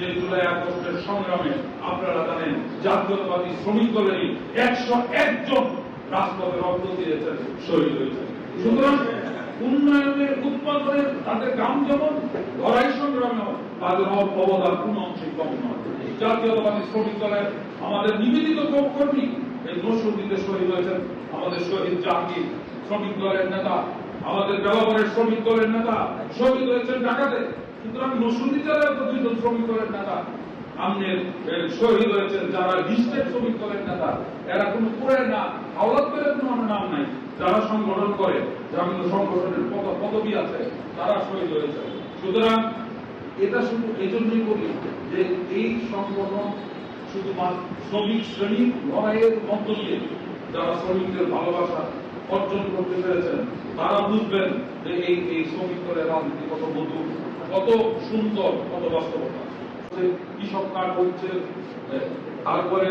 যে জুলাই আগস্টের সংগ্রামে আপনারা জানেন জাতীয়তাবাদী শ্রমিক দলেরই 101 জন রাজপথে রক্ত দিয়েছেন, শহীদ হয়েছেন। সুতরাং উন্নয়নের উৎপাদনের তাদের গ্রাম যেমন লড়াই সংগ্রামে তাদের অবদান কোন অংশে কম নয়। জাতীয়তাবাদী শ্রমিক দলের আমাদের নিবেদিত কর্মী এই নরসিংদীতে শহীদ হয়েছেন আমাদের শহীদ জাহাঙ্গীর, শ্রমিক দলের নেতা, আমাদের বেলাবরের শ্রমিক দলের নেতা শহীদ হয়েছেন ঢাকাতে। সুতরাং নরসিংদী জেলার 2 জন শ্রমিক দলের নেতা আমাদের শহীদ হয়েছেন, যারা লিস্টেড শ্রমিক দলের নেতা, এরা কোনো করে না, আওলাদ করে কোনো নাম নাই, যারা সংগঠন করে, যাদের সংগঠনের পদবি আছে, তারা শহীদ হয়েছে। সুতরাং এটা শুধু এই জন্যই বলি যে এই সংগঠন শুধুমাত্র শ্রমিক শ্রেণীর লড়াইয়ের মধ্য দিয়ে যারা শ্রমিকদের ভালোবাসা অর্জন করতে পেরেছেন তারা বুঝবেন যে এই শ্রমিক দলের রাজনীতি কত মধুর, কত সুন্দর, কত বাস্তবতা। কৃষক কার্ড হচ্ছে, তারপরে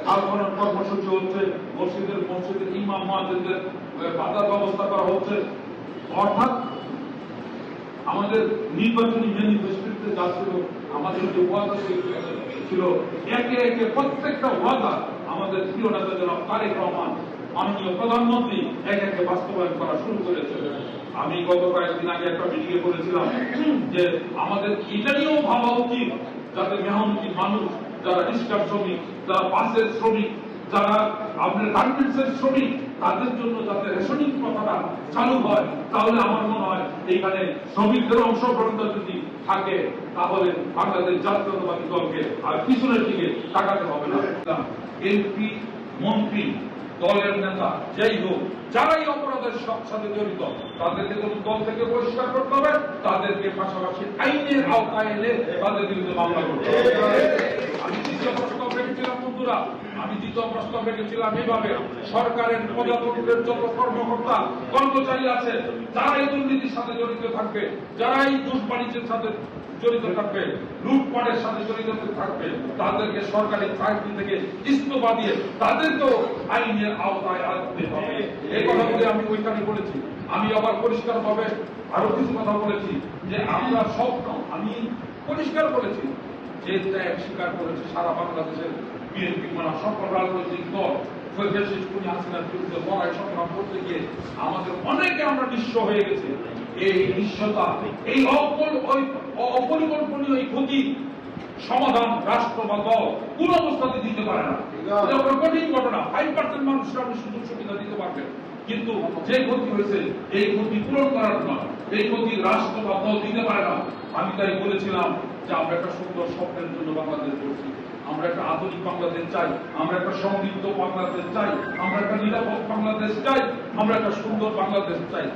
কারখানার কর্মসূচি হচ্ছে, মসজিদের ইমাম মুয়াজ্জিনদের ভাতার ব্যবস্থা করা হচ্ছে। অর্থাৎ আমাদের নির্বাচনী ম্যানিফেস্টোতে যা ছিল, আমাদের যে ওয়াদা ছিল, একে একে প্রত্যেকটা ওয়াদা আমাদের প্রিয় নেতা জনাব তারেক রহমান মাননীয় প্রধানমন্ত্রী একে একে বাস্তবায়ন করা শুরু করেছে। আমি গত কয়েকদিন আগে একটা মিটিংয়ে বলেছিলাম যে আমাদের এটা নিয়েও ভাবা উচিত যাতে মেহনতি মানুষ, যারা রিক্সার শ্রমিক, যারা বাসের শ্রমিক, যারা আপনার গার্মেন্টসের শ্রমিক, তাদের জন্য যাতে রেশনিং প্রথাটা চালু হয়, তাহলে আমার মনে হয় এইখানে শ্রমিকদের অংশগ্রহণটা যদি থাকে তাহলে বাংলাদেশ জাতীয়তাবাদী দলকে আর পিছনের দিকে তাকাতে হবে না। এমপি, মন্ত্রী, দলের নেতা যাই হোক, যারাই অপরাধের সাথে জড়িত তাদেরকে দল থেকে বহিষ্কার করতে হবে, তাদেরকে পাশাপাশি আইনের আওতায় এনে তাদের বিরুদ্ধে মামলা করতে হবে। আমি দ্বিতীয় প্রস্তাব রেখেছিলাম বন্ধুরা, এভাবে সরকারের প্রজাতন্ত্রের যত কর্মকর্তা কর্মচারী আছে, যারা এই দুর্নীতির সাথে জড়িত থাকবে, যারা এই ঘুষ বাণিজ্যের সাথে জড়িত থাকবে, লুটপাটের সাথে জড়িত থাকবে, তাদেরকে সরকারি চাকরি থেকে ইস্তফা দিয়ে তাদেরকেও আইনের আওতায় আনতে হবে। এই কথাগুলি আমি ওইখানে বলেছি। আমি আবার পরিষ্কার ভাবে আরো কিছু কথা বলেছি যে আমরা সব, আমি পরিষ্কার বলেছি যে ত্যাগ স্বীকার করেছে সারা বাংলাদেশের বিএনপি মানে সকল রাজনৈতিক দল হাসিনার বিরুদ্ধে লড়াই সংগ্রাম করতে গিয়ে আমাদের অনেকে আমরা নিঃস্ব হয়ে গেছে। এই নিঃস্বতা, এই অপরিকল্পনীয় এই ক্ষতি সমাধান রাষ্ট্র বা দল কোন অবস্থাতে দিতে পারে না। কঠিন ঘটনা, 5% মানুষরা আপনি সুযোগ সুবিধা দিতে পারবেন, কিন্তু যে ক্ষতি হয়েছে এই ক্ষতি পূরণ করার নয়, এই ক্ষতি রাষ্ট্র বা দল দিতে পারে না। আমি তাই বলেছিলাম যে আমরা একটা সুন্দর স্বপ্নের জন্য বাংলাদেশ করছি, আমরা একটা আধুনিক বাংলাদেশ চাই, আমরা একটা সমৃদ্ধ বাংলাদেশ চাই, আমরা একটা নিরাপদ বাংলাদেশ চাই, আমরা একটা সুন্দর বাংলাদেশ চাই।